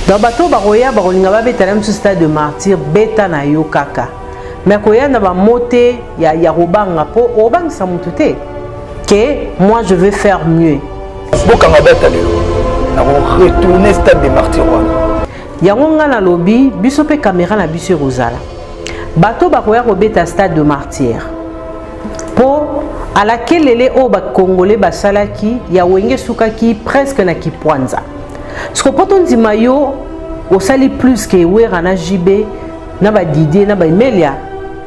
Dans bateau baroya barolinga ba beta même stade de martyr beta na yo kaka. Mais koya na ba moté ya robanga po obang sa mutute. Que moi je vais faire mieux. Bokanga beta lelo. Na retourner stade de martyr wana. Yango nga na lobby biso pe caméra na biso rozala. Bateau baroya robeta stade de martyr. Po à laquelle les oba congolais basalaki ya wenge sukaki presque na kipwanza. Ce que quand on dit mayo au sali plus que wera na JB na ba Didier na ba Emelia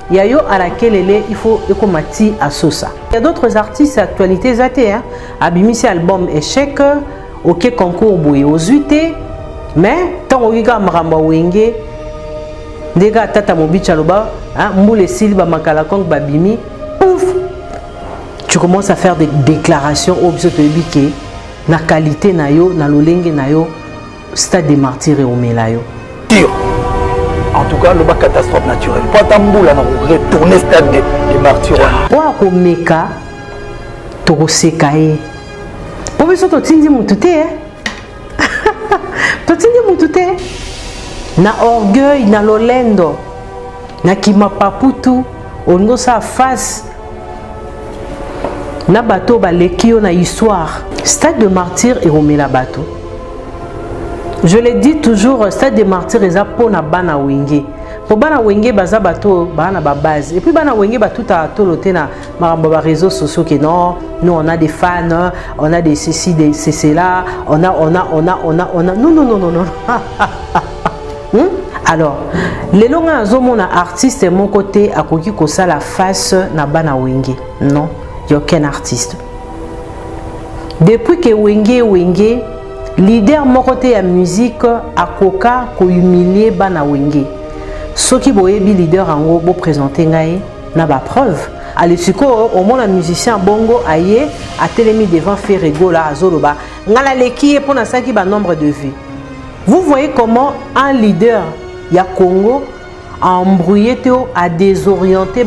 ya yo à laquelle il faut ekomati à sosa. Il y a d'autres artistes actualités zaté hein abimisi album échec OK concours boye aux UT mais tant o yiga maramba wenge ndega tata mobicha loba hein mbule silba makala kong babimi pouf tu commences à faire des déclarations au biso to yebike na qualité na yo na lolenge na yo stade des martyrs et omelayo en tout cas le bas catastrophe naturelle pas tamboula na retourner stade des martyrs wa ko meka to ko sekae po biso to tindi mutute to tindi mutute na orgueil na lolendo na kimapaputu ongo sa face na bateau balekio na histoire stade de martyr et romela bateau. Je le dis toujours stade de martyr et pour na bana wenge. Pour bana wenge baza bateau bana ba base et puis bana wenge ba tout à toloté na maramba ba réseaux sociaux que non nous on a des fans on a des ceci des c'est là on a non alors les longs azomona artiste mon côté a koki ko ça la face na bana wenge non. Il n'y a aucun artiste. Depuis que Wenge, leader mon côté à musique, à Koka, ko humilier bana Wenge. Ce qui boyebi leader en gros, présenter ngaye, n'a pas preuve. Allez, suko, au moins un musicien bongo aye, a télémi devant Ferrego là, à Zoloba. Ngala leki pour na saki ba nombre de vues. Vous voyez comment un leader, ya Congo, à embrouiller à désorienter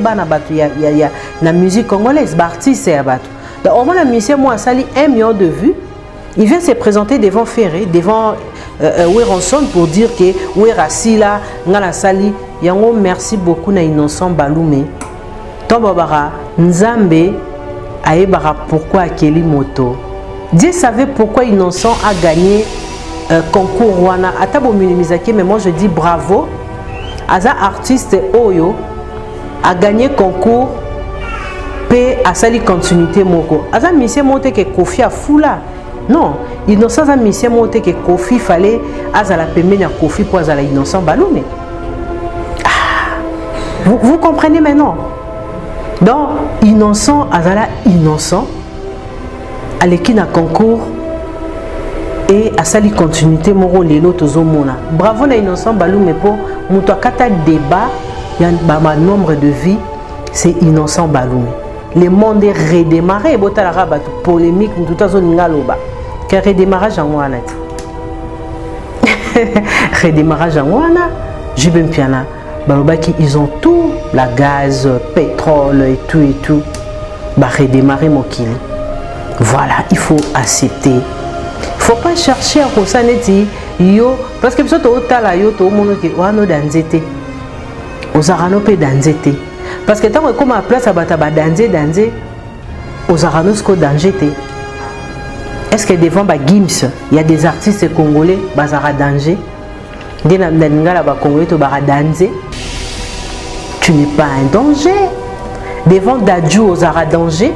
la musique congolaise artiste c'est abattu donc au moins la musicien moi sali 1 million de vues il vient se présenter devant Ferré devant Weronson pour dire que Werasila ngala sali yango merci beaucoup na Innocent Balume Tombabara Nzambe aebara pourquoi Kelly Moto Dieu savait pourquoi Innocent a gagné concours Rwanda atabo minimizaki mais moi je dis bravo Aza artiste Oyo a gagné concours P a sali continuité moko. Aza mission monté que Kofi a foula. Non, innocent a mission monté que Kofi fallait aza la pemena Kofi pour aza la innocent Balume. Ah, vous comprenez maintenant. Donc innocent azala innocent à l'équipe na concours et à sali continuité moro lelo tozomona. Bravo na innocent Balume pour muto kata débat il y a nombre de vies c'est innocent Balume. Le monde est redémarré bota la rabat polémique muto zone ngaloba. Que redémarrage en wana. Redémarrage en wana, jibem piana. Balobaki ils ont tout, la gaz, pétrole et tout. Bah redémarrer mon kili. Voilà, il faut accepter. Il ne faut pas chercher à constater yo parce que biso to tala yo to mono ke wano danzete ozarano pe danzete parce que tant comme à place abata ba danze ozarano sko danzete est-ce que devant ba Gims il y a des artistes congolais bazara danger dina ngala ba congolais to ba danze tu n'es pas un danger devant Dadju ozara danger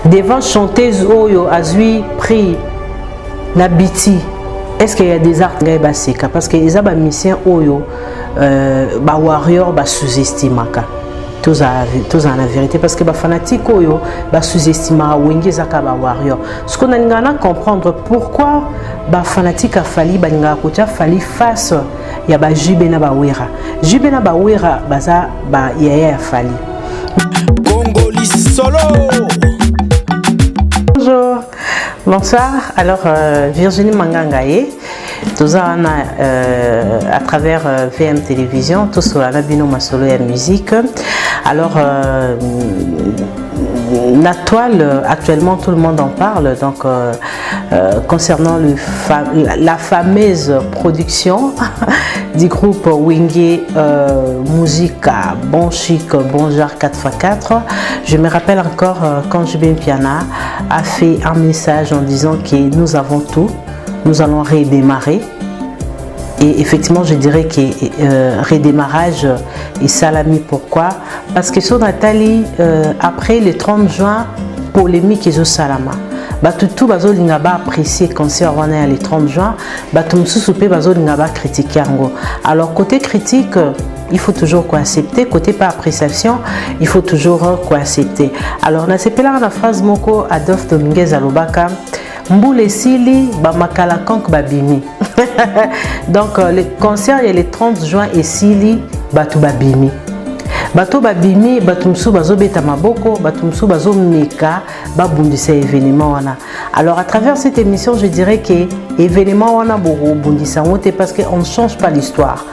devant chanteuse Oyo Azui prix Nabiti est-ce qu'il y a des arts baseka parce que les aba mission Oyo ba warrior ba sous-estimaka tous en la vérité parce que ba fanatique Oyo ba sous-estima wenge zaka ba warrior ce qu'on a ngana comprendre pourquoi ba fanatique a fali ba nga kocha fali face ya ba jibena ba wera baza ba yaya fali Congoli solo. Bonjour, bonsoir. Alors Virginie Mangangaye, tous à travers VM Télévision, tous sur la Nabino Masolo et musique. Alors la toile, actuellement tout le monde en parle, donc concernant la fameuse production du groupe Wenge Musica Bon Chic Bon Genre 4x4, je me rappelle encore quand JB Mpiana a fait un message en disant que nous avons tout, nous allons redémarrer. Et effectivement, je dirais que redémarrage est salami. Pourquoi? Parce que sur Nathalie, après le 30 juin, polémique et salama. Tout bazo lingaba apprécié concert wana le 30 juin, tout soupé bazo lingaba critiquer ngo. Alors côté critique, il faut toujours quoi accepter, côté pas appréciation, il faut toujours quoi accepter. Alors na sepela na phrase moko Adolphe Dominguez alobaka Mboule Sili ba makala konk babimi. Donc le concert il y a le 30 juin et Sili batu babimi. Bato babimi batumsu bazo beta maboko batumsu bazo meka babundisa événement wana. Alors à travers cette émission, je dirais que événement wana boro bundisa ngote parce que on ne change pas l'histoire.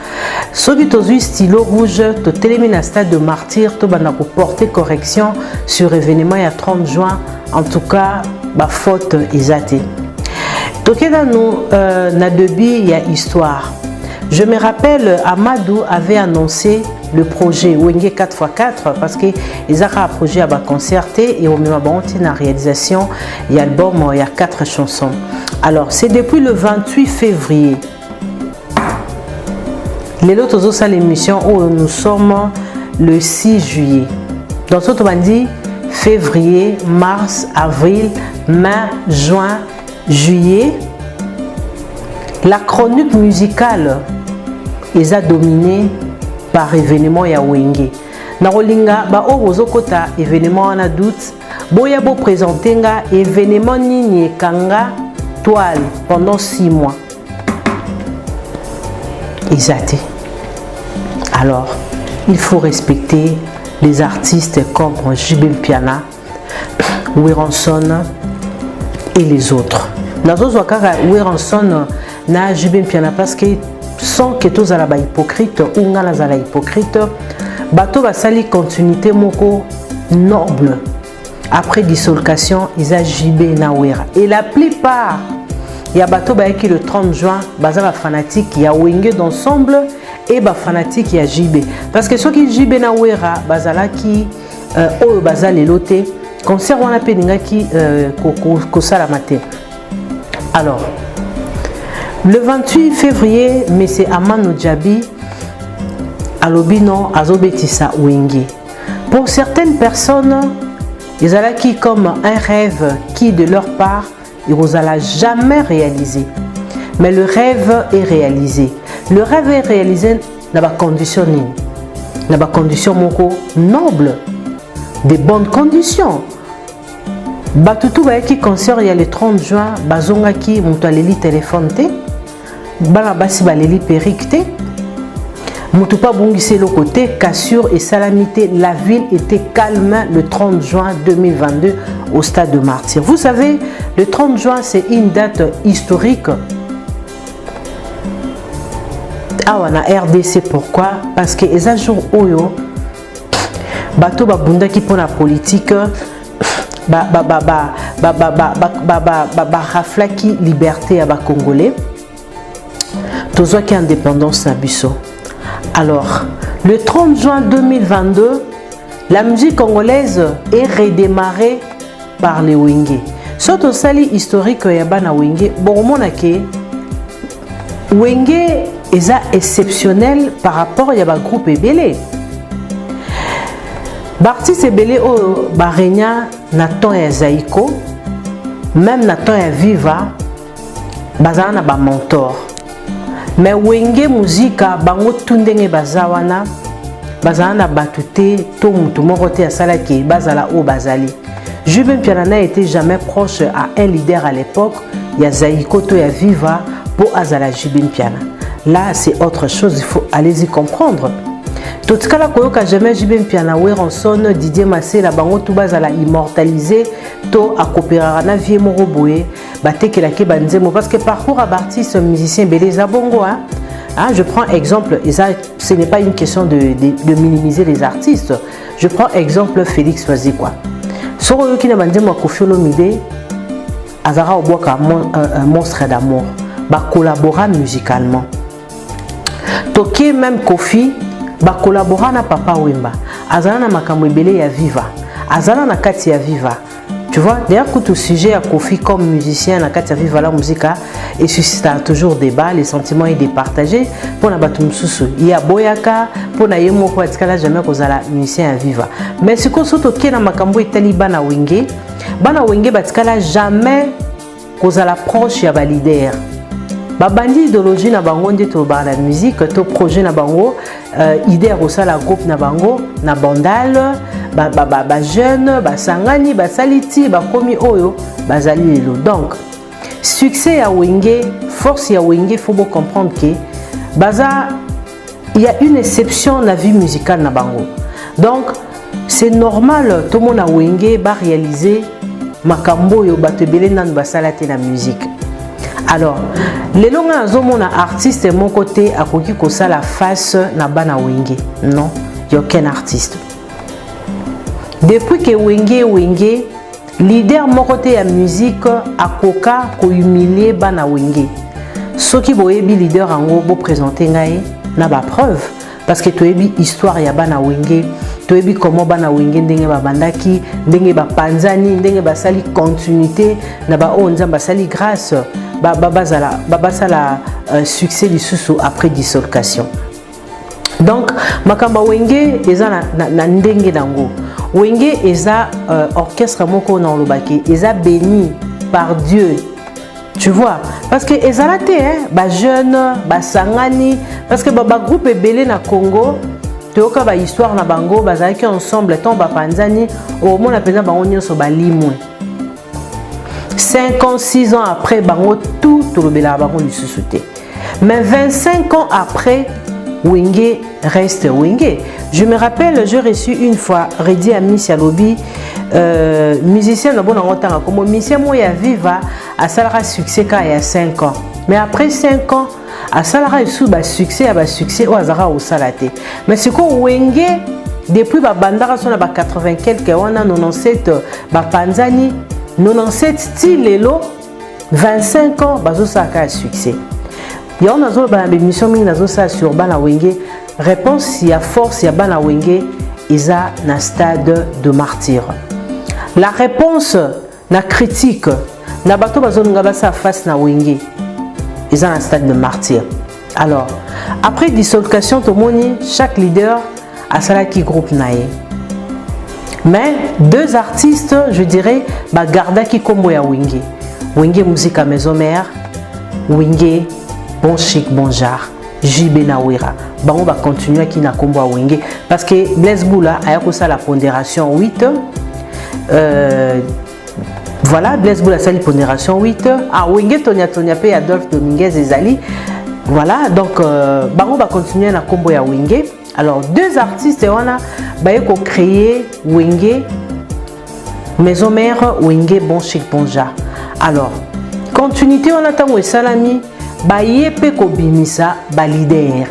Soki tozui stylo rouge to télémina stade de martyr to bana ko porter correction sur événement il y a 30 juin, en tout cas ba faute ezate. Tokeda nous na debi il y a histoire. Je me rappelle, Amadou avait annoncé le projet Wenge 4x4 parce qu'ils ont un projet à concerter et au même moment une réalisation il y a l'album, il y a 4 chansons. Alors c'est depuis le 28 février. Les autres ont l'émission où nous sommes le 6 juillet. Donc ce on dit février, mars, avril, mai, juin, juillet. La chronique musicale est dominée par événement ya Wenge. Na rolinga ba ozo kota événement en doute. Boya bo présenter nga événement nini kanga toile pendant 6 mois. Exacté. Alors, il faut respecter les artistes comme JB Mpiana, Weranson et les autres. Nazo zwakaka Weranson na JB Mpiana parce que sans que tous à la hypocrite ou nga la hypocrite, bateau va sali continuité moko noble. Après dissolution, ils a JB na Wera. Et la plupart, il y a bateau qui le 30 juin, baza ba fanatique, il y a Wenge d'ensemble et ba fanatique il y a JB. Parce que ceux qui JB na Wera, bazala qui o baza les lotés, concert on a peninga qui kosala matin. Alors le 28 février, M. Amano Djabi alobino azobetisa Wenge. Pour certaines personnes, ils ont acquis comme un rêve qui de leur part, ils n'ont jamais réalisé. Mais le rêve est réalisé. Le rêve est réalisé dans la condition noble, des bonnes conditions. Batutu va qui concert il y a le 30 juin, bazonga qui mutualeli téléphone té, bana basi baleli perrique té, mutupa bungise le côté cassure et salamité. La ville était calme le 30 juin 2022 au stade de Martyr. Vous savez, le 30 juin c'est une date historique. Ah, on a RDC, pourquoi? Parce que les jours oyo, bato babunda qui pour la politique. Raflaki liberté à ba Congolais, toujours qui indépendance à Bissau. Alors, le 30 juin 2022, la musique congolaise est redémarrée par les Wenge. Surtout sali historique yabana Wenge, bon monake Wenge est exceptionnel par rapport à yaba groupe ebele. Bartis ebele o barenya na temps ya Zaiko, même na temps ya Viva, bazana ba mentor. Mais Wenge Musica bango tundenge bazawana, bazana batute to mutu moko te asala ki bazala o bazali. JB Mpiana n'était jamais proche à un leader à l'époque, ya Zaiko to ya Viva pour azala JB Mpiana. Là c'est autre chose, il faut aller y comprendre. Tout ce cas koyoka jamais JB Mpiana Weranson Didier Massé la bango tout bazala immortalisé to a coopérer na vie moko boye batekela ke banzemo parce que parcours à artiste musicien beleza bongo hein. Je prends exemple et ça ce n'est pas une question de minimiser les artistes. Je prends exemple Félix Wazikwa. soko yoki na banzembo Koffi Olomide azara obwaka monstre d'amour ba collabora musicalement toki même Koffi ba collabora na Papa Wemba azala na makambo ebele ya Viva azala na kati ya Viva. Tu vois, d'ailleurs, tout sujet à Koffi comme musicien à Katia Viva la musique et suscite toujours débat, les sentiments et départagés pour la batumsusu. Il y a Boyaka pour na yemo kwa tikala jamais kozala musicien à Viva. Mais ce qu'on saute au na makambo et taliban na wenge batikala jamais kozala proche ya ba leader. Ba bandi idéologie na bango ndeto ba la musique to projet na bango idée au la groupe na bango na bandal ba jeune ba sangani ba saliti ba komi oyo bazali lelo. Donc succès ya wenge, force ya wenge, faut bien comprendre que baza il y a une exception dans la vie musicale na bango. Donc c'est normal tout le monde a wenge ba réaliser makambo yo batebele nan basalate na musique. Alors, les longs artiste de mon côté à koki kosa la face na bana wenge. Non, il n'y a aucun artiste. Depuis que wenge leader mon côté à musique à koka ko humilier bana wenge. Ce qui boyebi leader en gros présenter ngai na ba preuve parce que tu ebi histoire ya bana wenge. Tu ebi comment bana wenge ndenge ba bandaki, ndenge ba panzani, ndenge ba sali continuité na ba onza ba sali grâce. Babasala succès du sous après dissolution. Donc makamba wenge eza na ndenge nango. Wenge eza orchestre moko na lobaki eza béni par Dieu. Tu vois parce que ezalate ba jeune ba sangani parce que ba groupe ebele na Congo toyoka ba histoire na bango bazalaki ensemble tant ba panzani au mona pena bango nyonso ba limwe. 5 ans, 6 ans après, tout le bela du sous-souté. Mais 25 ans après, Wenge reste Wenge. Je me rappelle, j'ai reçu une fois Redi Amis Yalobi, musicien de bon temps, comme musicien Moya Viva, à Salara succès quand il y a 5 ans. Mais après 5 ans, à Salara sous succès, à succès, au Azara au Salaté. Mais c'est quoi Wenge, depuis Bandara, son 80 quelques, on a 97, Panzani. 97 style lelo 25 ans bazo saka succès. Ya on azo ba émission mingi nazo sa sur bana wenge réponse ya force ya bana wenge isa na stade de martyr. La réponse na critique na bato bazo ngaba sa face na wenge isa na stade de martyr. Alors après dissolution to moni chaque leader a sala qui groupe nae. Mais deux artistes, je dirais, garda qui combo ya Wenge. Wenge musique à maison mère, Wenge bon chic bon jar, JB Nawira. On va continuer qui na combo à Wenge parce que Blaise Boula a eu la pondération 8. Voilà, Blaise Boula a la pondération 8. Ah Wenge Tonia Pe Adolphe Dominguez et Zali. Voilà, donc on va continuer na combo ya Wenge. Alors, deux artistes, on a créé Wenge, Maison Mère, Wenge, Bon Chic, Bon Jar. Alors, continuité, on attend où Salami, Yepe Kobimisa, leader.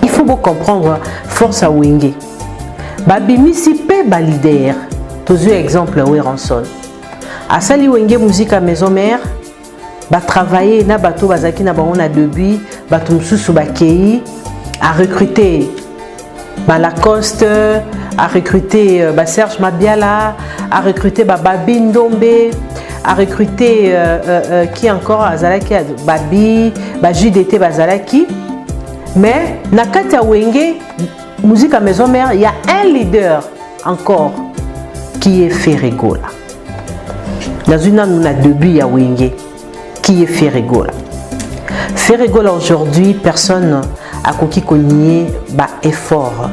Il faut bien comprendre force à Wenge. Bimisi Pe, leader. Tous les exemples, où Ranson. À Sali Wenge, musique à Maison Mère, travailler, na bateau, bazaki, na baron, na début, batumsu, subakei. À recruter Lacoste, à recruter Serge Mabiala, à recruter Babi Ndombe, à recruter qui encore Azalaki, Babi, JDT Bazalaki. Mais Nakata Wenge, musique à maison mère, il y a un leader encore qui est Ferregola. Dans une année, on a deux buts à Wenge qui est Ferregola. Ferregola aujourd'hui, personne a koki konnier ba effort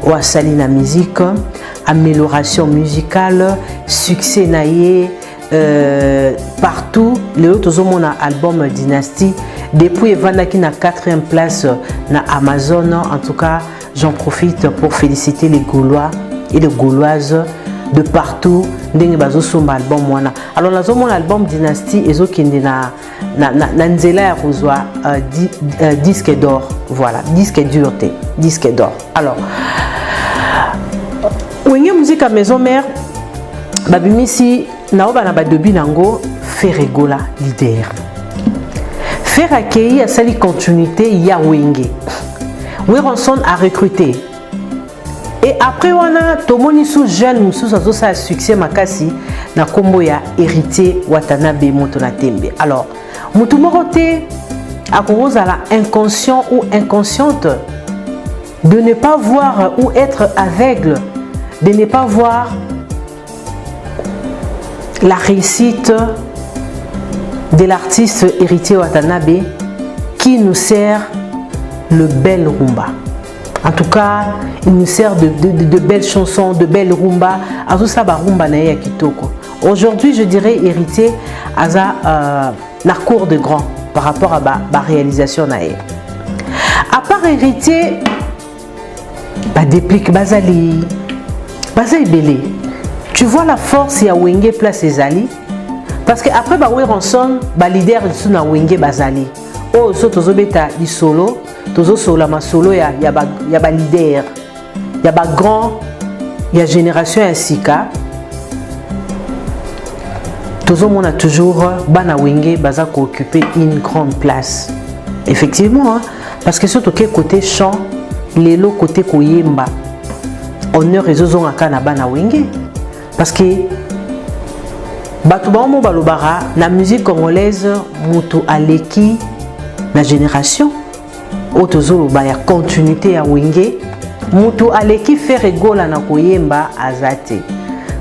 ou à sali la musique, amélioration musicale, succès naïe partout. Le autres ont un album Dynasty depuis Vandaki na 4e place na Amazon. En tout cas, j'en profite pour féliciter les Gaulois et les Gauloises de partout. Ndenge bazo somba album wana. Alors nazo mon album Dynasty ezo kende na nzela ya kozwa disque d'or. Voilà, disque dureté, disque d'or. Alors Wenge musique à maison mère babimisi naoba na badobi nango Ferregola leader. Faire accueillir à sali continuité ya Wenge. Weronson a recruté. Et après on a tomoni sous jeune sous ça succès makasi na kombo ya héritier Watanabe Motona Tembe. Alors mutu morote a cause à la inconscient ou inconsciente de ne pas voir ou être aveugle, de ne pas voir la réussite de l'artiste héritier Watanabe qui nous sert le bel rumba. En tout cas, il nous sert de belles chansons, de belles rumba. À tout ça, rumba na ya kitoko. Aujourd'hui, je dirais héritier aza la cour de grand par rapport à la réalisation na ya. À part héritier, bah déplique bazali, bazali belé. Tu vois la force ya Wenge place ezali. Parce que après ba Weronson ba leader sous na Wenge bazali. Oh so tozo beta di solo, tozo solo ma solo ya ba leader. Ya ba grand ya génération Sika. Tozo mona toujours bana Wenge baza ko occuper une grande place. Effectivement hein, parce que surtout que côté chant, lelo côté koyemba. Honneur et zozo ngaka na bana Wenge parce que Batoubaomo balobara la musique congolaise mutu aleki la génération otozolo ba ya continuité ya Wenge mutu aleki Ferregola na koyemba azate.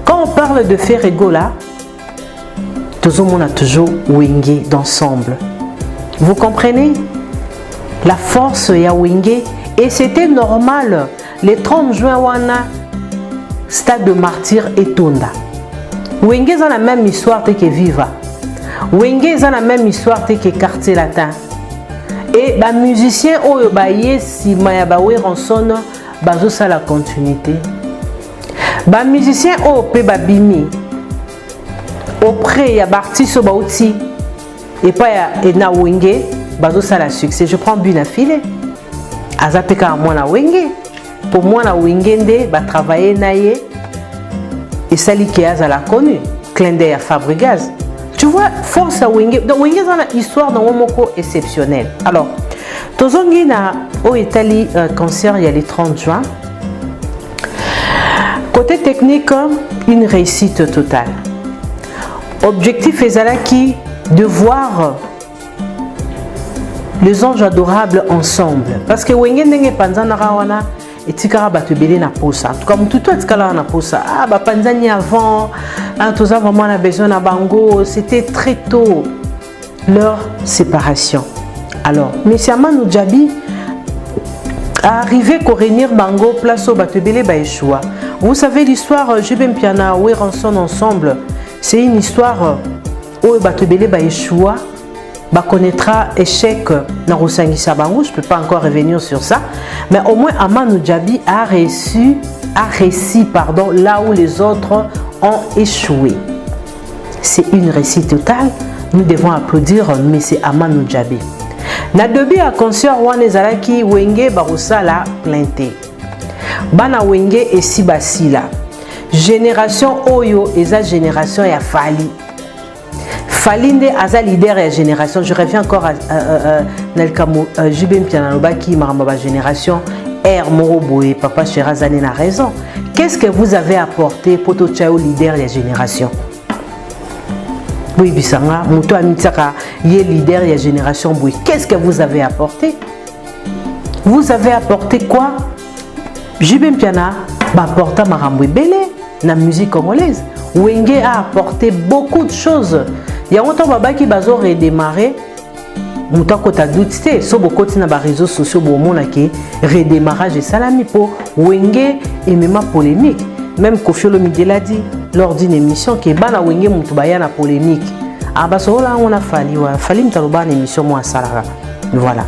Quand on parle de Ferregola tozomona toujours Wenge d'ensemble. Vous comprenez la force ya Wenge et c'était normal le 30 juin wana stade de martyr et Tonda. Wenge a la même histoire que Viva. Wenge a la même histoire que Quartier Latin. Et les musiciens oyo baye si maya ba Weronson bazo sa la continuité. Les musiciens oyo pe babimi auprès ya artiste bauti et pas ya na Wenge bazo sa la succès. Je prends Buna File. Azapeka moi na Wenge. Pour moi na Wenge nde ba travailler naie. Et Sali Keaz l'a connu, clin d'œil à Fabregas. Tu vois, force à Wenge. Donc Wenge a une histoire dans Womoko exceptionnelle. Alors, Tozongi na au Italie concert il y a le 30 juin. Côté technique, une réussite totale. Objectif est de voir les anges adorables ensemble. Parce que Wenge n'est pas dans la et tikara batubele na posa comme tout etikala na posa ah ba panzani avant tous vraiment on a besoin na bango c'était très tôt leur séparation. Alors monsieur Amanou Djabi a arrivé à réunir bango place au batubele ba Yeshua. Vous savez l'histoire Jubem Piana Weronson ensemble, c'est une histoire où batubele ba Yeshua bah connaîtra échec dans Rosangisa Bango, je peux pas encore revenir sur ça, mais au moins Amanou Djabi a réussi là où les autres ont échoué. C'est une réussite totale, nous devons applaudir M. Amanou Djabi. Nadobi a concert Wanezalaki Wenge Barosala plainté. Bana Wenge et Sibasila. Génération Oyo et sa génération ya Fali. Falinde Aza leader et génération. Je reviens encore à Nelkamo Jubem Pianaloba qui m'a ma génération. R Moroboé, Papa Cherazane a raison. Qu'est-ce que vous avez apporté pour tout Tchao leader et génération? Oui, Bissanga, Mouto Amitaka, yé leader et génération. Oui, qu'est-ce que vous avez apporté? Vous avez apporté quoi? Jubem Piana, apporta Maramboué Belé, la musique congolaise. Wenge a apporté beaucoup de choses. Il y a longtemps qui bazo redémarrer. Mouta kota doute so beaucoup na ba réseaux sociaux bo mona ke redémarrage et salami pour Wenge et même polémique. Même Kofi Olomide l'a dit lors d'une émission que bana Wenge mutu baya na polémique. Ah bah so là on a fallu mtaloba une émission moi salara. Voilà.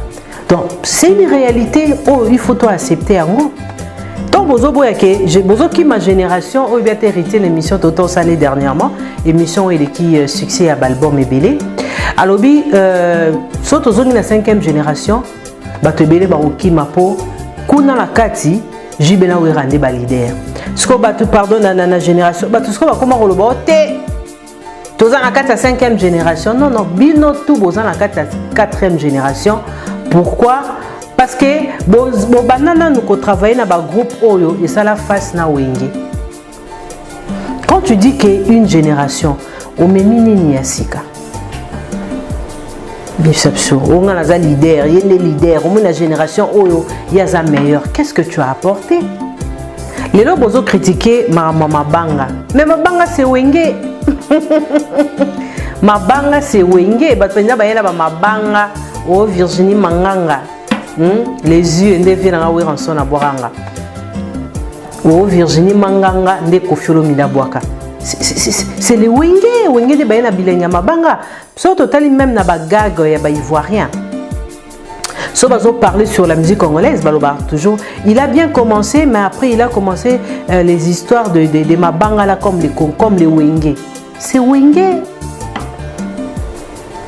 Donc c'est une réalité oh il faut accepter en gros. Donc bozo qui ma génération oh bien hérité l'émission Toto Salé dernièrement émission elle qui succès à l'album Ebele. Alors bi surtout zone la 5e génération bato Ebele ba oki mapo kuna la kati Jibena Wera nde ba leader. Ce que batu pardon na génération, batu ce que ba comment roloba te. Toza na 4 à 5e génération. Non non, bino tout boza na 4 à 4e génération. Pourquoi? Parce que bo banana nous ko travailler na ba groupe oyo et ça la face na wenge. Quand tu dis que une génération o memini ni asika. Bisapso, on a un leader, il y a des leaders, on a une génération oyo, il y a un meilleur. Qu'est-ce que tu as apporté? Les gens ont critiqué ma banga. Mais ma banga c'est wenge. Ma banga c'est wenge. Ma banga, oh Virginie Manganga. Les yeux ne viennent pas en son aboranga. Oh Virginie Manganga ne kofiolo midabwaka. C'est les wenge de bayena bilenya mabanga. So total même na bagag ya ba ivoirien. So bazo parler sur la musique congolaise baloba toujours. Il a bien commencé mais après il a commencé les histoires de mabanga là comme les wenge. C'est wenge.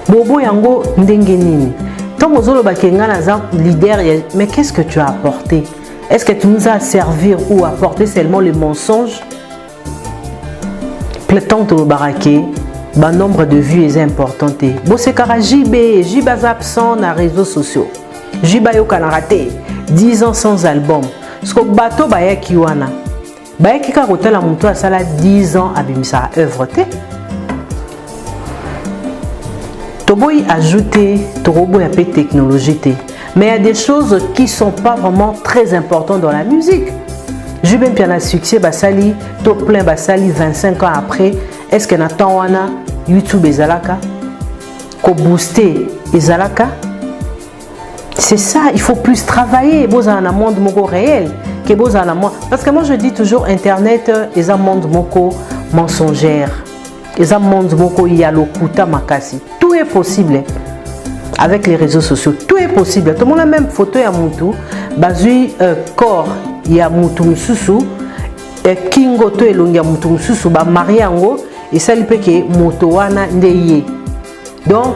Bobo yango ndenge nini. Tant ozolo bakenga na za leader mais qu'est-ce que tu as apporté? Est-ce que tu nous as servi ou apporté seulement le mensonge? Tant que le baraqué, le nombre de vues est important. Bon, c'est car JB est absent dans les réseaux sociaux. JB est raté 10 ans sans album. Ce que bateau baya kiwana. Baya ki ka hotel la monto à sala 10 ans abimisa œuvre té. Toboy ajouter, torobo ya pe technologie té. Mais il y a des choses qui sont pas vraiment très importantes dans la musique. Je vais bien un succès, basali, top plein basali 25 ans après. Est-ce que Nathan wana YouTube ezalaka, ko booster ezalaka? C'est ça, il faut plus travailler. Vous avez un monde moko réel, que vous avez un monde. Parce que moi je dis toujours Internet est un monde moko mensongère, est un monde moko yalokuta makasi. Tout est possible avec les réseaux sociaux. Tout est possible. Tout le monde a même photo ya mutu, bazui corps. Il y a Moutoumsusu et Kingo to elongi ya Moutoumsusu ba mariango et ça lui peut que motowana ndeye. Donc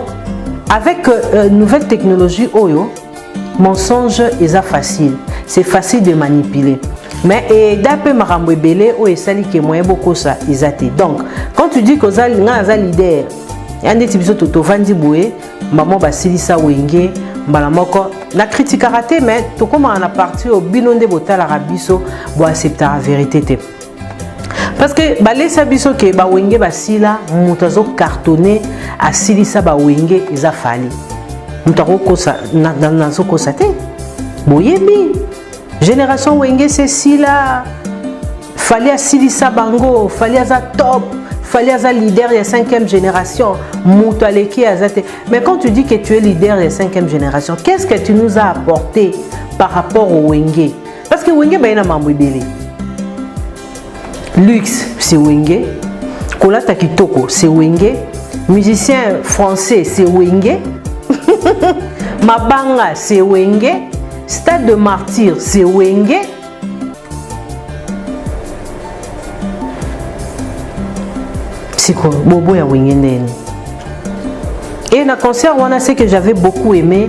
avec nouvelle technologie oyo mensonge est facile, c'est facile de manipuler. Mais et d'après marambo belé o esali que moyen beaucoup ça isate. Donc quand tu dis que za leader yande tibiso toto vandi boé maman basili sa wenge mbalamoko na critique a raté mais tout comme on a parti au binonde botal arabiso bo accepter la vérité parce que balé sabiso ke ba wenge basila mutazo cartonné asili sa ba wenge eza fali mutako kosa na zo kosa te boyebi génération wenge c'est sila fali asili sa bango fali aza top. Fallait être leader de la 5e génération. Mais quand tu dis que tu es leader de la 5e génération, qu'est-ce que tu nous as apporté par rapport au Wenge? Parce que Wenge, il y a un Luxe, c'est Wenge. Kolata Kitoko, c'est Wenge. Musicien français, c'est Wenge. Mabanga, c'est Wenge. Stade de Martyr, c'est Wenge. Bobo ya wengende. Et dans le concert, on a ce que j'avais beaucoup aimé.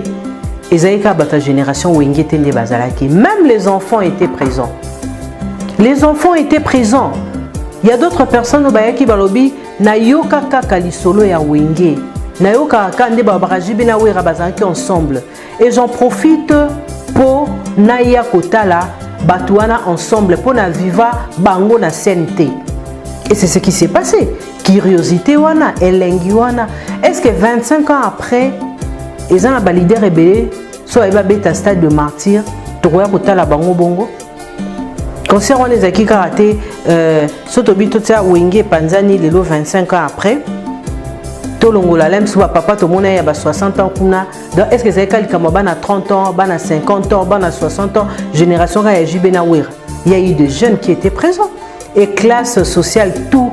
Ezaïka bata génération wenge tende bazalaki. Même les enfants étaient présents. Les enfants étaient présents. Il y a d'autres personnes au bayaki balobi na yoka kaka lisolo ya wenge. Na yoka kande babaraji bina wera bazalaki ensemble. Et j'en profite pour naya kotala batuana ensemble pour na viva bango na sente. Et c'est ce qui s'est passé. Curiosité wana, elengi wana. Est-ce que 25 ans après, ils ont un leader rebelle, soit ils vont à stade de martyr, trouver à la bango bongo. Concert on les a qui karaté, sotobi tout ça wenge panzani les 25 ans après. Tout le monde l'aime, soit papa tout le monde a 60 ans kuna. Donc est-ce que c'est quelqu'un qui a 30 ans, 50 ans, 60 ans, génération qui a jibena wira. Il y a eu des jeunes qui étaient présents. Et classe sociale, tout,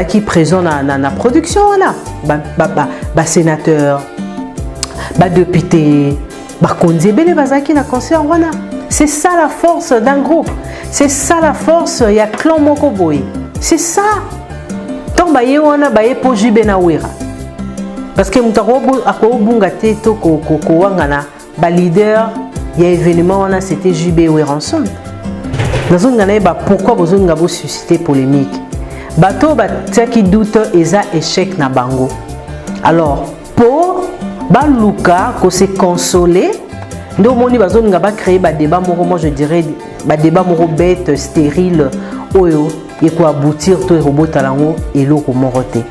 qui présent dans la production, là. Sénateur, député, konzebele bazaki na concert, voilà. C'est ça la force d'un groupe. C'est ça la force, il y a clan moko boy. C'est ça. Tant baye wana baye po jibena wira. Parce que mutako akobunga te to ko wangana ba leader, il y a événement wana c'était JB Wera ensemble. Pourquoi vous susciter polémique? Bato batiaki doute eza échec na bango. Alors, pour baluka ko se consoler, ndo moni bazonga ba créer ba débat moko, moi je dirais ba débat moko bête stérile oyo et ko aboutir to robot talango et lo ko moroté.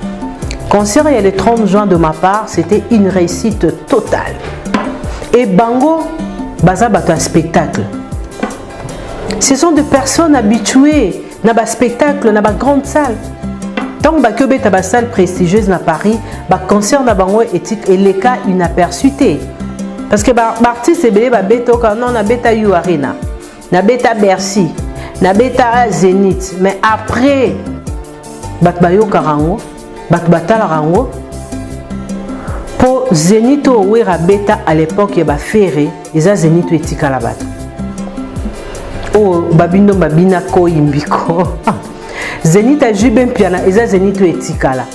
Concert il y a le 30 juin de ma part, c'était une réussite totale. Et bango baza bato un spectacle. Ce sont des personnes habituées na ba spectacle, na ba grande salle. Tant que tu as une salle prestigieuse à Paris, le concert na bango est le cas inaperçuté. Parce que l'artiste est bête non na beta You Arena, na beta Bercy, na beta Zénith. Mais après, batbayo karango, batbatala rango. Pour Zénith ou Wera beta à l'époque il y a ferré, ils a Zénith etika la bat. Oh babindo babina ko imbiko. Zénith a joué bien piano, et ça Zénith ou etikala.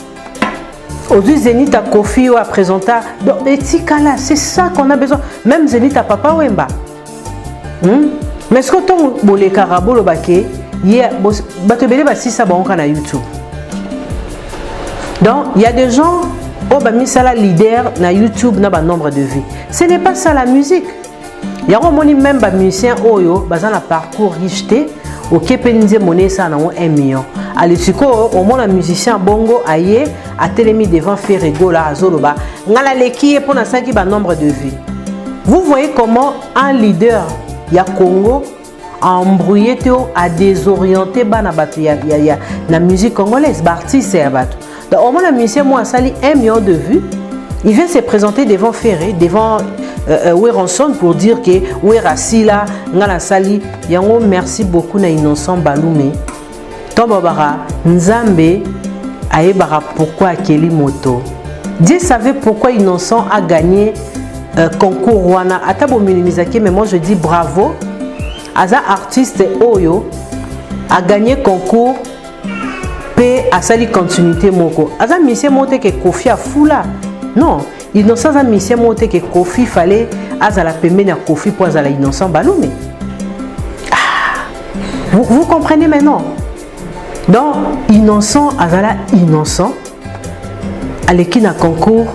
Aujourd'hui Zénith a Kofi ou a présenté. Donc etikala, c'est ça qu'on a besoin. Même Zénith a Papa Wemba. Mais ce que tu as les carabos le baquet, il y a na YouTube. Donc il y a des gens qui ont mis ça la leader na YouTube na ba nombre de vues. Ce n'est pas ça la musique. Il y a même des musiciens oyo bazan a parcours richeté. Ok, penise monnaie ça na 1 million. Allez, tu vois, au moins un musicien bongo aye a télémis devant faire rigola azoloba. Ngala leki pour na ça qui ba nombre de vues. Vous voyez comment un leader ya Congo a embrouillé a désorienté bana batu ya la musique congolaise, artiste et batu. Donc au moins un musicien moi sali 1 million de vues. Il vient se présenter devant Ferré, devant Weranson pour dire que Werasila, Ngala Sali, Yango, merci beaucoup na Innocent Balume. Tobabara, Nzambe, Aebara, pourquoi Akeli Moto. Dieu savait pourquoi Innocent a gagné concours Rwanda. Atabo Minimizaki, mais moi je dis bravo. Aza artiste Oyo a gagné concours P à Sali continuité Moko. Aza Monsieur Mote que Kofi a foula. Non, Innocent a mis ses mots que Kofi fallait à la pembe à Kofi pour à la Innocent Balume. Vous comprenez maintenant? Donc, Innocent Azala Innocent à l'équipe à concours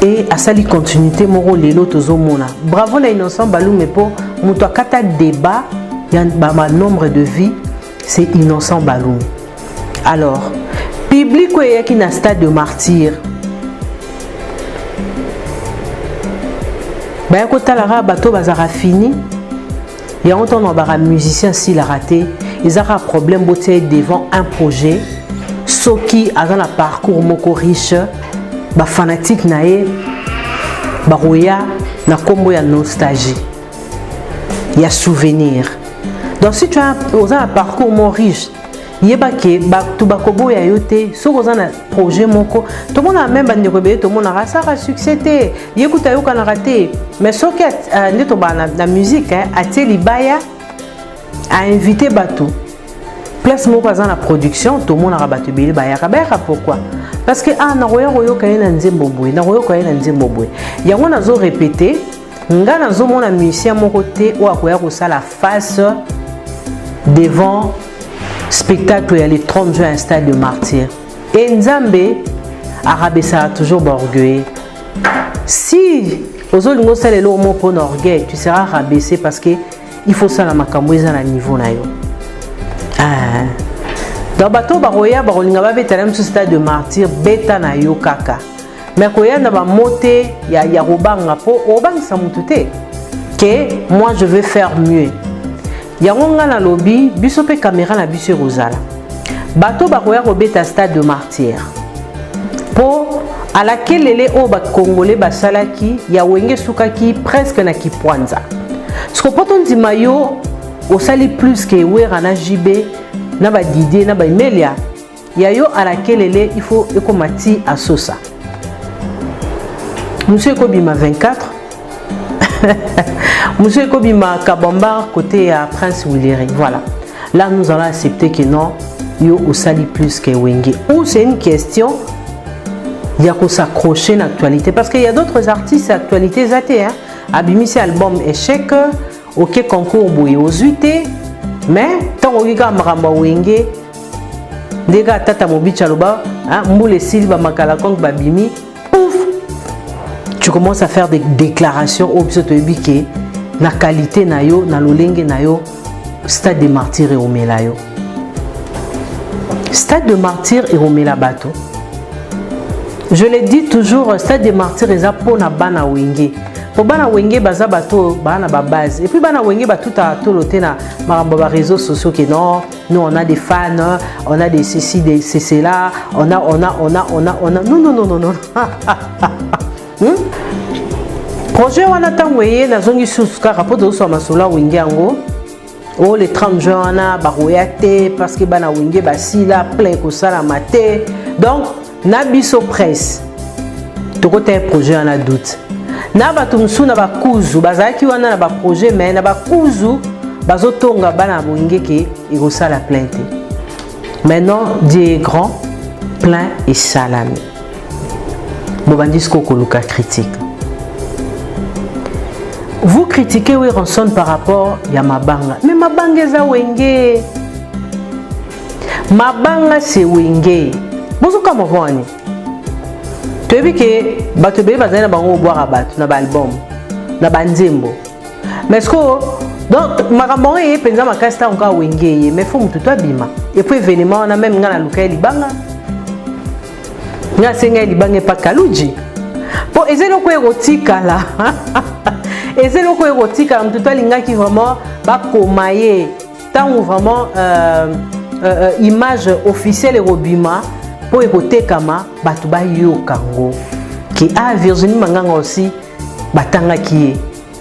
et à sa continuité moro lelo tozomona. Bravo na Innocent Balume pour muto kata débat ya ba nombre de vies, c'est Innocent Balume. Alors, public qui na stade de martyr. Ben quand la bateau bazara fini, il y a longtemps un musicien s'il a raté, ils ont un problème devant un projet, ceux qui a dans un parcours moko riche, ba fanatique nae, ba roya na kombo ya nostalgie, il y a souvenir. Donc si tu as un parcours mon riche, yebake tu bakobo ya yote so koza na projet moko to mona même bande ko be to mona rasaka succès te yekuta yoka na raté mais soki ndeto bana na musique atie libaya a invité bato place moko baza na production to mona rabato beli baya ka pourquoi parce que na roya royo ka na nzembo boy na royo ka na nzembo boy yango nazo répéter nga nazo mona musicien moko te o akoya ko sala face devant spectacle, il y a les 30 juin, un stade de martyr. Et Nzambe, Arabe, ça a toujours d'orgueil. Si aux autres nous c'est le mot pour orgueil, tu seras rabaissé parce que il faut ça la makamouise à niveau na yo. Dans bateau baroya barolinga ba beta même ce stade de martyr beta na yo kaka. Mais koya na ba moté ya robanga po obang sa mutute. Que moi je vais faire mieux. Yangonga na lobby, biso pe caméra na biso rozala. Bato bakoya robeta stade de martyr. Po à laquelle les oba congolais basalaki ya wenge sukaki presque na kipwanza. Ce que potom di mayo au sali plus que wera na JB na ba Didier na ba Emelia. Ya yo à laquelle il faut ekomati à Sosa. Monsieur Kobima 24. Monsieur Kobima Kabamba côté à Prince William. Voilà. Là nous allons accepter que non, yo au sali plus que Wenge. Ou c'est une question, il y a qu'on s'accrocher l'actualité parce qu'il y a d'autres artistes actualités athées. Abimi c'est album échec, ok concours bouillé aux UT, mais tant on regarde maramba wenge ndeka tata mobicha loba mboule silba makala kong babimi pouf tu commences à faire des déclarations au biso to ebike na qualité na yo na lolenge na yo stade de martyr et omela yo stade de martyr et omela bato. Je le dis toujours, stade de martyr est pour na bana wenge. Pour bana wenge baza bato bana ba base. Et puis bana wenge ba tout à tout loté na maramba réseaux sociaux que non, nous on a des fans, on a des ceci des c'est là, on a non. Projet wana tangweye na zongi suska rapport de so masula wenge ango. Oh les 30 jours na ba royate parce que bana wenge ba si la plein ko sala maté. Donc na biso presse to côté projet en a doute na ba tumsu na ba kuzu bazaki wana na ba projet mais na ba kuzu bazotonga bana wenge ke iko sala plainte. Maintenant Dieu est grand, plein et salami. Bobandisco koluka critique. Vous critiquez Weranson par rapport à Mabanga. Mais Mabanga c'est wenge. Mabanga c'est wenge. Vous comment vous voyez? Tu as vu que bato bébé bazana bango boire à bato na album na banzembo. Mais ce que donc makambo est penza makasta encore wenge mais faut mutu to bima. Et puis événement on a même ngana luka libanga. Nga senga libanga pa kaluji. Pour ezelo ko erotika là. Et c'est le érotique à tout à l'heure qui vraiment va comailler tant ou vraiment image officielle et robima pour écouter kama batuba yo kango qui a Virginie Manganga aussi batanga qui est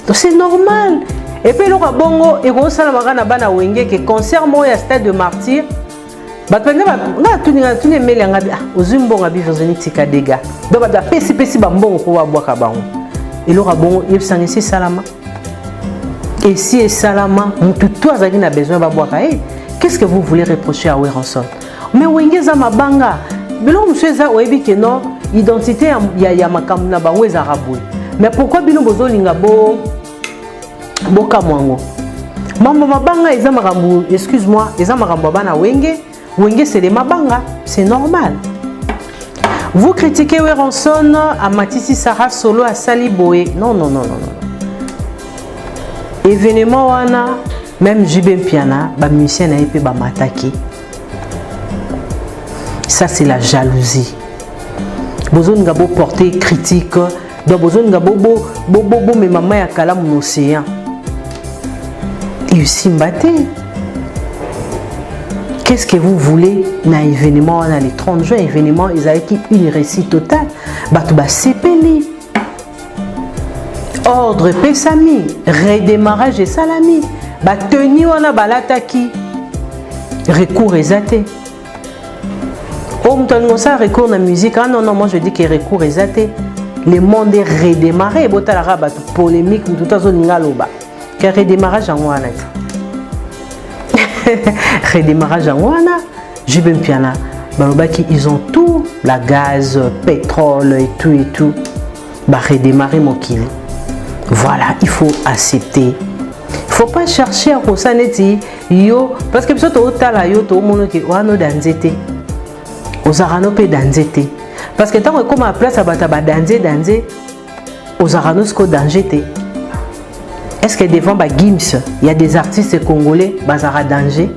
donc c'est normal. Et puis le bongo et gros salamaka na bana wenge que concert moya stade de martyr batanga nga tuni meli nga ozumbo nga Virginie tika dega donc ba pesi bambongo ko wa bwaka bango. Et le rabon, il s'en est salama. Et si est salama, tout a besoin de boire. Qu'est-ce que vous voulez reprocher à Weranson? Mais Wenge Zama Banga, Bilo monsieur za oebi que non, identité ya makamuna bango ezarabou. Mais pourquoi bino bozo linga bo kamwango? Mambo mabanga eza makambu, excuse-moi, eza makambu bana Wenge. Wenge c'est les mabanga, c'est normal. Vous critiquez Weranson à Matisi Sarah Solo à Saliboé. Non. Événement wana, même JB Piana, ba musicien na épé ba m'attaquer. Ça c'est la jalousie. Bozo nga bo porter critique, donc bozo nga bo mais maman ya kala mon océan. Il s'imbatte. Qu'est-ce que vous voulez dans l'événement, on a les 30 juin, événement, ils avaient une réussite totale. Batouba Sepeli. Ordre Pesami. Redémarrage et salami. Bateni wana balataki. Recours exaté. Oh, m'ton ça recours na musique. Ah non, moi je dis que recours exaté. Le monde est redémarré. Botalara bat polémique, tout à zone car redémarrage en wana. Redémarrage en wana, JB Piana, Balobaki, ils ont tout, la gaz, pétrole et tout, bah redémarrer mon kilo. Voilà, il faut accepter. Il faut pas chercher à constater yo, parce que peut-être au tala yo to mono ki wano danzete, aux arano pe danzete, parce que tant que comme à place à bataba danze, aux aranos ko danzete. Est-ce que devant Gims, il y a des artistes congolais bazara danger?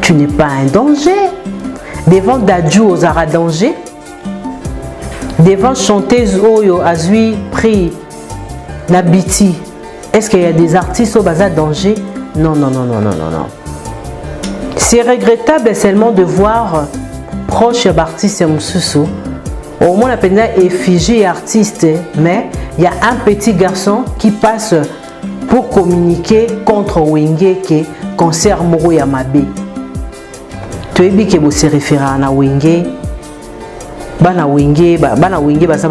Tu n'es pas un danger. Devant Dadju aux ara danger. Devant chanteuse Oyo Azui prix Nabiti. Est-ce qu'il y a des artistes au bazar danger? Non. C'est regrettable seulement de voir proche d'artistes Moussoussou. Au moins la peine effigie artiste, mais il y a un petit garçon qui passe pour communiquer contre Wenge qui concert Moro Yamabe. Tu es bien que vous se référez à Wenge. Bana Wenge ba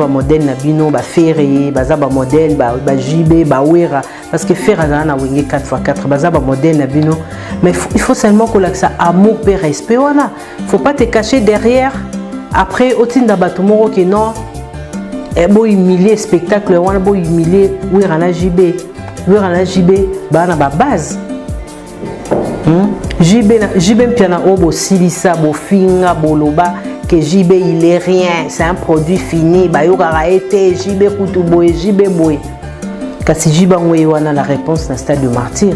modèle na bino ba ferré ba modèle ba JB ba wera parce que faire na Wenge 4x4 ba modèle na bino, mais il faut seulement que ça amour et respect wana. Faut pas te cacher derrière. Après, au titre d'abattement, que non, il faut humilier le spectacle, il faut humilier Werana JB. wera JB bana ba base. JB piana obo silisa bo finga boloba que JB il est rien, c'est un produit fini, ba yokara été JB kutuboe JB boy. Kasi JB ngwe wana la réponse na stade de martyr.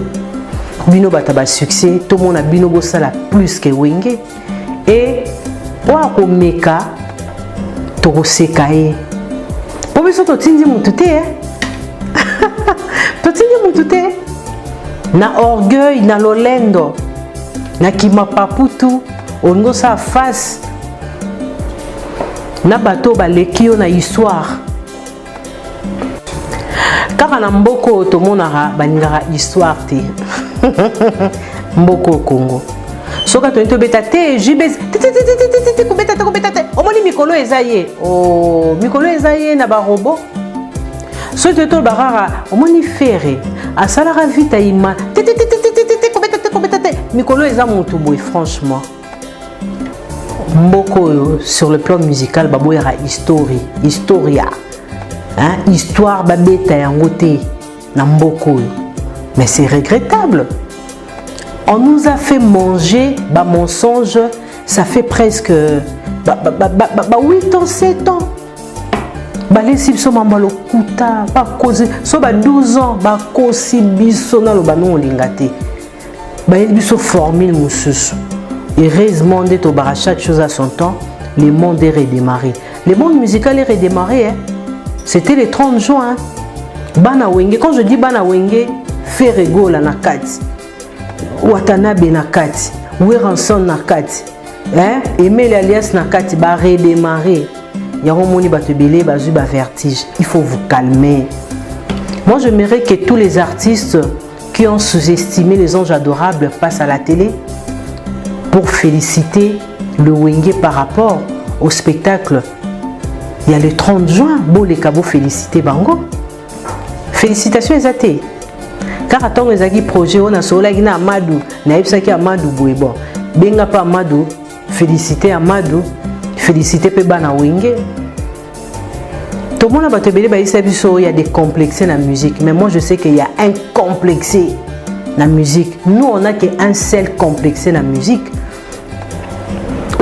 Bino bataba succès, tout le monde a bino bosala plus que wenge. Et wa ko meka to sekae. Po biso to tindi mutute to tindi mutute na orgueil na lolendo na kima paputu ongo sa face na bato balekio na histoire kaka na mboko to monaka baningaka histoire te mboko Congo soka to beta te jibes ko beta te omoni mikolo ezaye o mikolo ezaye na ba robot so to barara omoni ferré asalara vita ima ko beta te mikolo eza mutu boy franchement mboko sur le plan musical baboyera historia hein histoire babeta yango te na mboko mais c'est regrettable. On nous a fait manger bah mensonge, ça fait presque 8 ans, 7 ans. Bah les sibso mambalo kuta, pas cause, so bah 12 ans, bah kosi biso na lo ba non lingate. Bah il biso formule mususu. Heureusement d'être au chaque chose à son temps, le monde est redémarré. Le monde musical est redémarré, hein. C'était le 30 juin. Hein. Bana wenge, quand je dis bana wenge, Ferrego la nakati. Watanabe nakati, Weranson nakati, hein? Emile Alias nakati, ba redémarrer. Yaro moni batebele bazu ba vertige. Il faut vous calmer. Moi j'aimerais que tous les artistes qui ont sous-estimé les anges adorables passent à la télé pour féliciter le Wenge par rapport au spectacle. Il y a le 30 juin, bon les cabos féliciter Bango. Félicitations les athées. Car attends les agis projets on a solagi na Amadou na ipsaki Amadou boybo benga pa Amadou féliciter Amadou féliciter pe bana wenge tout le monde a batebele ba isa biso il y a des complexés dans la musique mais moi je sais qu'il y a un complexé dans la musique nous on a qu'un seul complexé dans la musique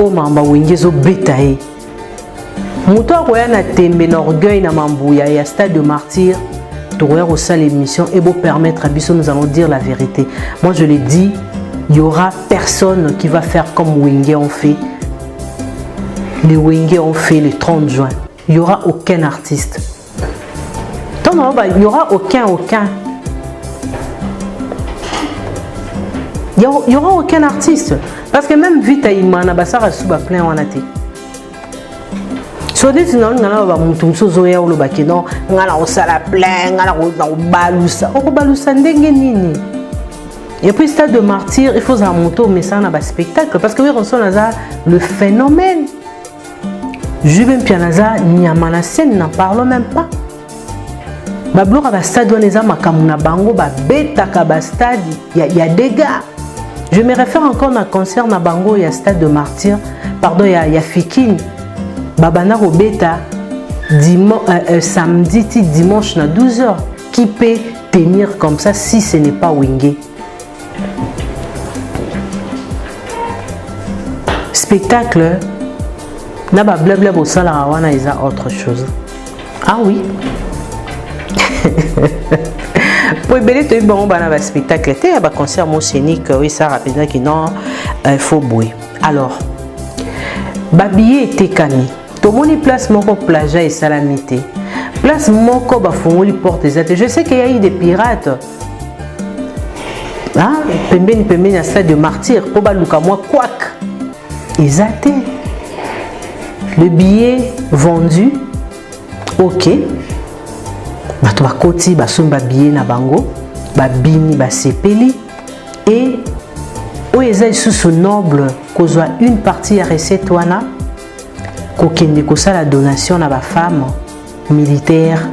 oh mamba wenge zo betae muto akoya na tembe na orgueil na mambuya ya stade de martyr. Au sein de l'émission et pour permettre à Bissot, nous allons dire la vérité. Moi je l'ai dit, il n'y aura personne qui va faire comme Wenge ont fait. Les Wenge ont fait le 30 juin. Il n'y aura aucun artiste. Il n'y aura aucun. Il n'y aura aucun artiste. Parce que même Vita Imana, ça va se plein en athée. Et puis stade de martyr il faut un moto mais ça n'a pas spectacle parce que oui on le phénomène je vais pianaza ni à scène n'en parle même pas bablo à stade on les a makamuna bango ba beta kaba stade il y a des gars je me réfère encore à un concert na bango il y a stade de martyr pardon il y a Fikine Babana Robeta samedi dimanche na 12h qui peut tenir comme ça si ce n'est pas Wenge spectacle na ba blabla bo sala wana isa autre chose ah oui pour belé te bon bana ba spectacle te ba concert mon scénique oui ça rapidement qui non il faut bouer alors babier était kani tout le monde place moko plaja et salamité place moko bafungoli porte ezate je sais qu'il y a eu des pirates ah pembeni à stade de martyr pour baluka moi quack ezate le billet vendu ok bato bakoti basomba billet na bango babini basepeli et oeza sous noble kozwa une partie ya recette wana kokende kosala donation na ba femme militaire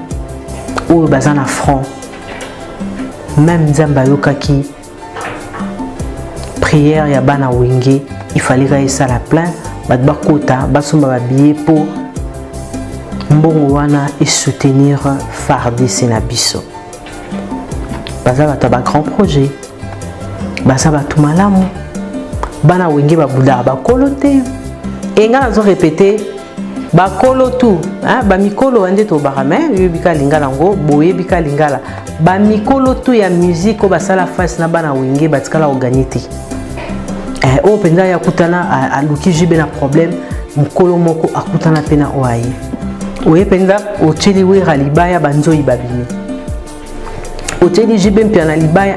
ou baza na front même nzamba yokaki prière ya bana Wenge il fallait que ça la plein bat bakota basomba ba billet pour mbongo wana et soutenir Fardi Senabiso baza bato ba grand projet baza bato malamu bana wenge babula bakolo te enga nazo répéter bakolo tu ba mikolo ande to barame yebika lingala ngo boyebika lingala ba mikolo tu ya musique ba sala face na bana wenge batikala organité o penza ya kutana aluki jibe na problème mukolo moko akutana pena oaye oye penza ocheli we libaya banzo ibabini ocheli jibe mpia na libaya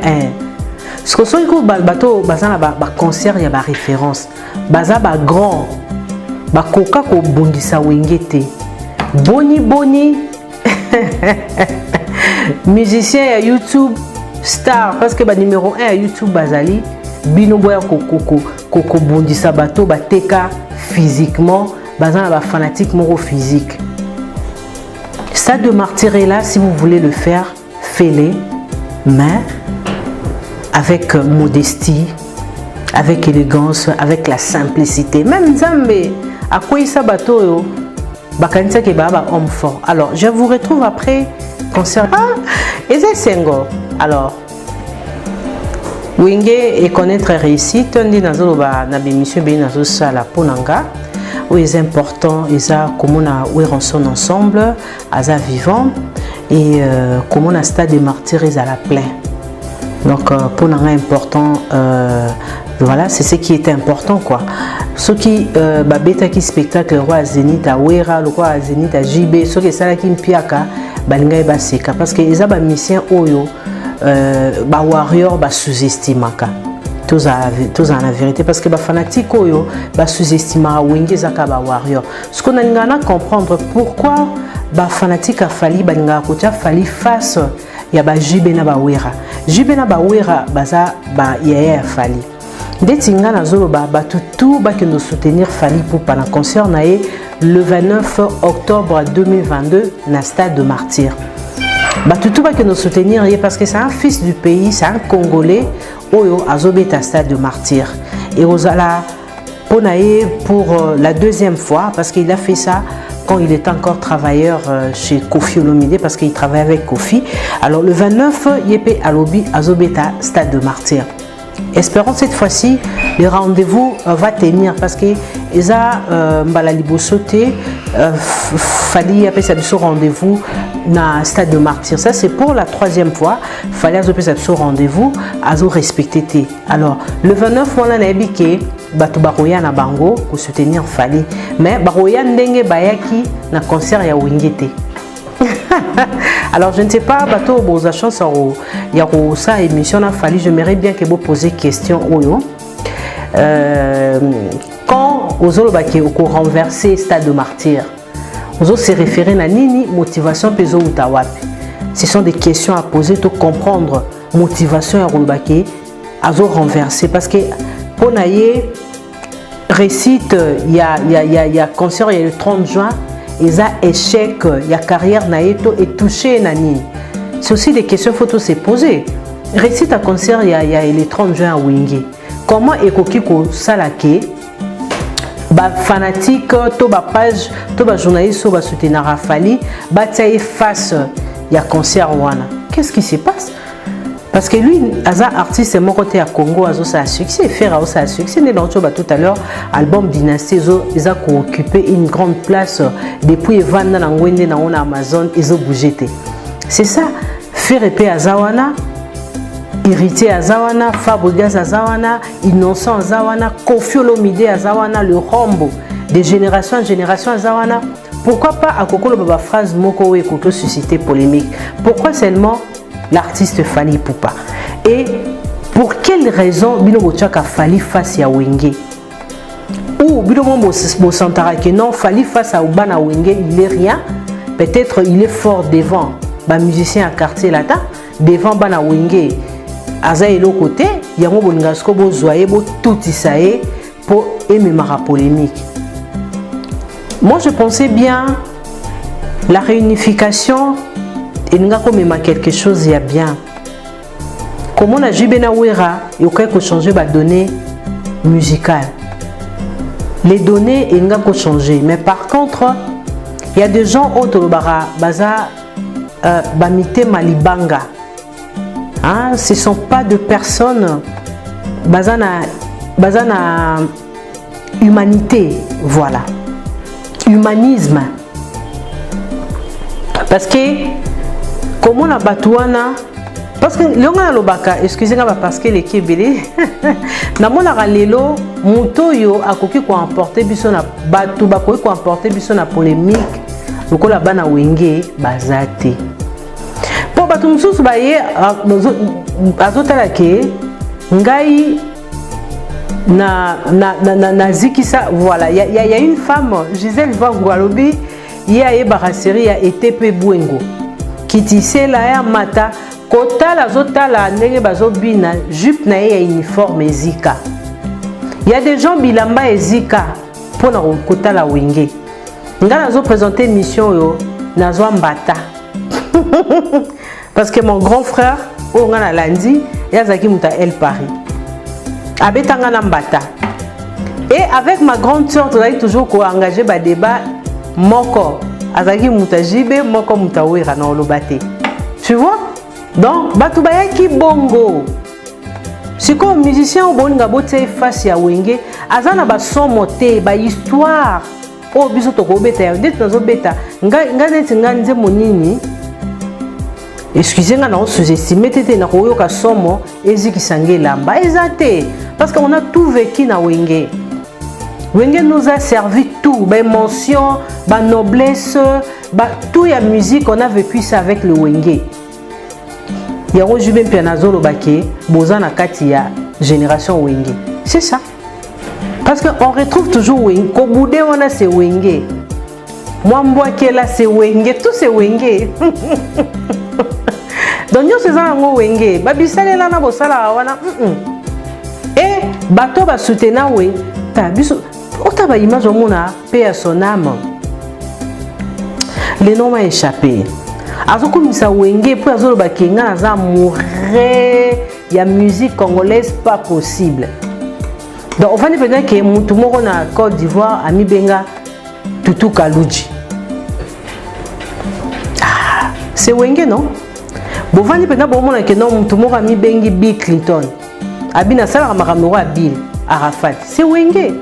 ce que soki ko bato bazana ba concert ya ba référence baza ba grand ba koka ko bongisa wenge te boni musicien ya YouTube star parce que ba numéro 1 ya YouTube bazali bino boya ko bondisa bato bateka physiquement bazana ba fanatique moko physique. Stade de Martyr est là, si vous voulez le faire, faites-le, mais avec modestie, avec élégance, avec la simplicité. Même Nzambe, à quoi il s'abato, bakanisa ke baba homme fort. Alors, je vous retrouve après concert. Et c'est Senghor. Alors, Wenge et connaître réussite, on dit dans le émission Benazo Sala Ponanga. Où est important, ils ont comment on est ensemble, ils sont vivants et comment on a stade de martyrs à la plein. Donc pour nous important, voilà, c'est ce qui était important quoi. Ceux qui bêta qui spectacle le roi Zénith à Wera, le roi Zénith à JB, ceux qui sont qui mpiaka, balinga et baseka parce que ils ont mission oyo, warrior sous-estimaka. Tous en la vérité parce que les fanatiques sous-estiment Wenge Zaka warrior. Ce qu'on a comprendre pourquoi les fanatiques a fallu face ya ba Jibena Bawera. Jibena Bawera baza ba yaya a fallu. Detinga na zolo ba tout ba que nous soutenir Fali pour pendant concert naé le 29 octobre 2022 na stade de Martyr. Batutu ba que nous soutenir parce que c'est un fils du pays, c'est un Congolais. Oyo azobeta stade de Martyr et Ozala Ponaye pour la deuxième fois parce qu'il a fait ça quand il était encore travailleur chez Kofi Olomide parce qu'il travaille avec Kofi. Alors le 29 Yepé Alobi azobeta stade de Martyr. Espérons cette fois-ci le rendez-vous va tenir parce que Eza Mbalalibo sauté fallait appeler ça ce rendez-vous na stade de Martyr. Ça c'est pour la troisième fois. Fallait appeler ça ce rendez-vous azo respecter. Alors le 29 on a habité batu baroya na bango pour soutenir Fali. Mais baroya ndenge bayaki na concert ya Wingete. Alors je ne sais pas bateau vos chance il y a ça émission na Fali, j'aimerais bien que vous posiez question oyo. Quand vous avez renversé stade de Martyr, vous avez se référé à nini motivation peso utawapi. Ce sont des questions à poser pour comprendre motivation à Rolbake à renverser parce que pour naïe récite il y a concert il y a le 30 juin. Ils ont échec, il y a carrière naïto et touché nani. C'est aussi des questions qu'il faut se poser. Récite à concert il y a le 30 juin à Wenge. Comment ekokiko salake ba fanatique to ba page to ba journaliste ba soutenir Fali ba taille face il y a concert wana. Qu'est-ce qui se passe? Parce que lui, Aza artiste, mon côté à Congo, Azo ça a succès, faire ça a succès. Né dans tout à l'heure, album Dynastie, ils ont occupé une grande place depuis Vanda Nangwende na on Amazon, ils ont bougé. C'est ça, faire épée à Zawana, héritier à Zawana, Fabregas à Zawana, innocent à Zawana, Kofi Olomide à Zawana, le Rombo, de génération en génération à Zawana. Pourquoi pas à Kokolo Baba phrase Moko et Koto susciter polémique? Pourquoi seulement l'artiste Fali Poupa? Et pour quelle raison Bino Bochaka Fali face à Wenge? Ou Bino Bosantara que non, Fali face à Ubana Wenge, il est rien. Peut-être il est fort devant les musiciens à quartier là-bas, devant Bana Wenge. Aza et l'autre côté, il y a un bongasko bozoye bo tout isaé pour aimer ma polémique. Moi je pensais bien la réunification. Et nous avons quelque chose il y a bien. Comment on a Jibena Wera, il y a changer les données musicales. Les données, il y a changer. Mais par contre, il y a des gens autour de Baza Bamite Malibanga. Hein? Ce ne sont pas de personnes basées na humanité, voilà. Humanisme. Parce que, comment la batouana, parce que l'on lobaka, excusez-moi parce que les Kébélé, na mona lelo mutoyo akoki ko emporter biso na batu bakoki ko emporter biso na polémique, lokola bana wenge bazate. Po batu mususu baye azotala ke ngai na zikisa, voilà, il y a une femme, Gisèle Vangwalobi, il y a une série a été pe buengo qui tissait la mata kota la zota la ndenge bazobina jupe na ya uniforme ezika. Il y a des gens bilamba ezika pour na kota la wenge. Nga nazo présenter mission yo nazo mbata. Parce que mon grand frère o nga na landi yazaki muta El Paris. Abetanga na mbata. Et avec ma grande sœur, tu as toujours engagé ba débat moko azaki mutajibe moko mutawera na olobate. Tu vois? Donc batubaya ki bongo. Si comme musicien au bon ngabote face ya wenge azana ba somote ba histoire o biso to ko beta ya ndeti nazo beta nga neti nganze monini. Excusez-moi, on sous-estime tete na koyoka somo eziki sangela mba ezate parce qu'on a tout vécu na wenge. Wenge nous a servi tout, bah émotion, bah noblesse, bah tout la musique, on a vécu ça avec le wenge. Il y a aujourd'hui bien pianazolo baké, bozana katia génération wenge. C'est ça. Parce qu'on retrouve toujours wenge. Koboudé on a c'est wenge. Moi moi qui là c'est wenge, tout c'est wenge. Donc nous c'est ça ngo wenge. Ba bisale là na bosala wana. Et bato ba soutenir we ta biso. Otaba image au monde paix à son âme. Le nom m'a échappé. Azoko misa wenge pour azolo bakenga naza mourir ya musique congolaise pas possible. Donc on va dire que mutu moko na Côte d'Ivoire ami benga Tutu Kaluji. Ah, c'est wenge non? Bon va dire que non mutu moko ami bengi Bill Clinton. Abina sala makamoko a Bill Arafat. C'est wenge.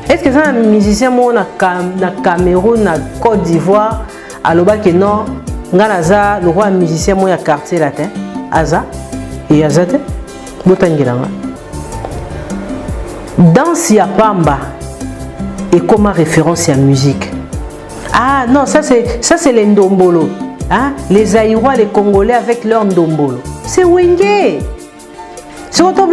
Est-ce que c'est un musicien na Cameroun, na Côte d'Ivoire, aloba que non, nganaza le roi musicien mo ya quartier latin, aza et azate, botangiranga. Danse ya pamba et comme référence à musique. Ah non, ça c'est les ndombolo, hein? Les Aïrois, les Congolais avec leur ndombolo. C'est wenge. Si on tombe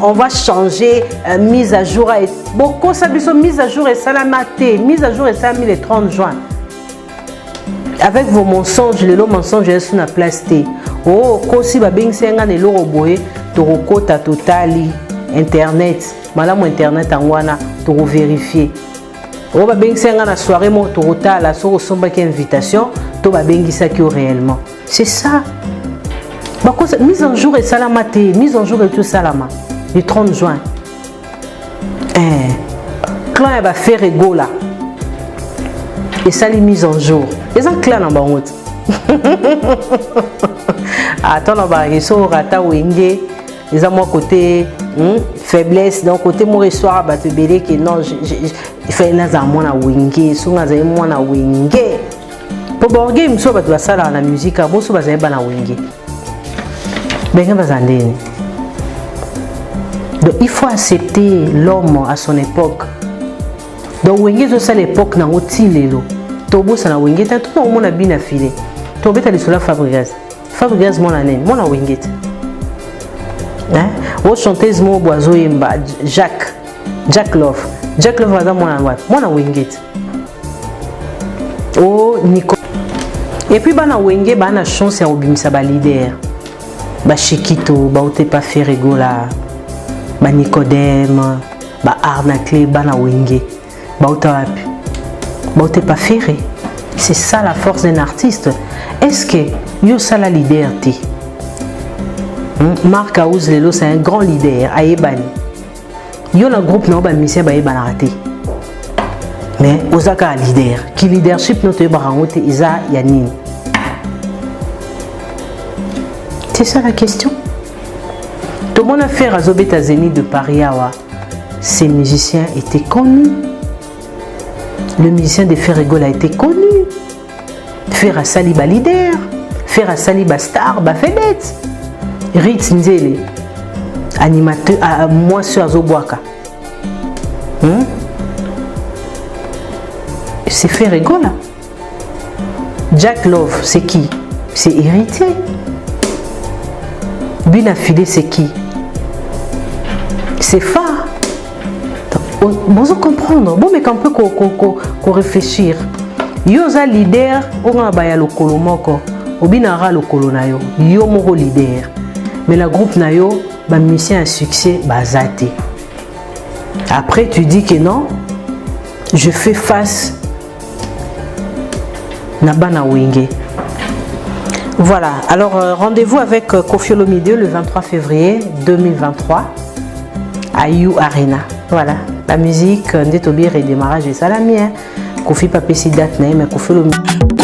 on va changer mise à jour. Beaucoup ça mise à jour et salamate. Mise à jour et ça le 30 juin. Avec vos mensonges, les lots mensonges sont à place T. Oh, si va bien c'est un elo roboé, tu recota totali internet. Madame internet en wana, tu vérifier. Oh, va bien c'est un soirée mon tu rota la soirée sombre qui invitation, tu vas bien ça qui réellement. C'est ça. Mise en jour et salamate, mise en jour et tout salama, le 30 juin. Clan va faire égola. Et ça les mise en jour. Et un clan en bas. Attends, on va aller sur Rata Wenge. Les à moi côté faiblesse, donc côté mon histoire bah te belé que non, il fait une à moi na Wenge, son à moi na Wenge. Pour borger, il me sauve de ça la musique, à moi sauve à na Wenge. Donc il faut accepter l'homme à son époque. Donc wenge ça l'époque na otilelo. Tobo ça na wenge ta tout le monde a bien affilé. Tobo ta sur la Fabregas. Fabregas mon année, mon a wenge. Hein? O chanteuse mo boiseau yemba Jack Love. Jack Love va mon anwa. Mon a wenge. Oh Nico. Et puis bana wenge bana chance ya obimisa ba leader. Ba Chiquito, ba ote pas faire rigola, ba Nicodème, ba Arnacle, ba na wenge, ba ote pas faire. C'est ça la force d'un artiste. Est-ce que yo ça la leader ti? Marc Aouz Lelo c'est un grand leader, ayebani. Yo na groupe na ba musicien ba yebana raté. Mais ozaka leader, qui leadership no te ba rangote isa yanini. C'est ça la question. Tout le monde a fait Razobeta Zénith de Paris. Ces musiciens étaient connus. Le musicien de Ferrégol a été connu. Faire Saliba leader, faire Saliba star, Bafedet. Ritz Nzele, animateur, moi sur Azobwaka. C'est Ferrégol. Jack Love, c'est qui? C'est héritier. Bin Affilé, c'est qui? C'est phare. Bon, comprendre. Bon, mais qu'on peut réfléchir. Yoza leader, on a baya le kolomoko. Obinara le kolonayo. Yo moro leader. Mais la groupe nayo, ba musicien à succès, bazate. Après, tu dis que non, je fais face Nabana Wenge. Voilà, alors rendez-vous avec Koffi Olomide le 23 février 2023 à You Arena. Voilà, la musique, Ndetobir et démarrage et Salami. Koffi Papé si date, mais Koffi Olomide.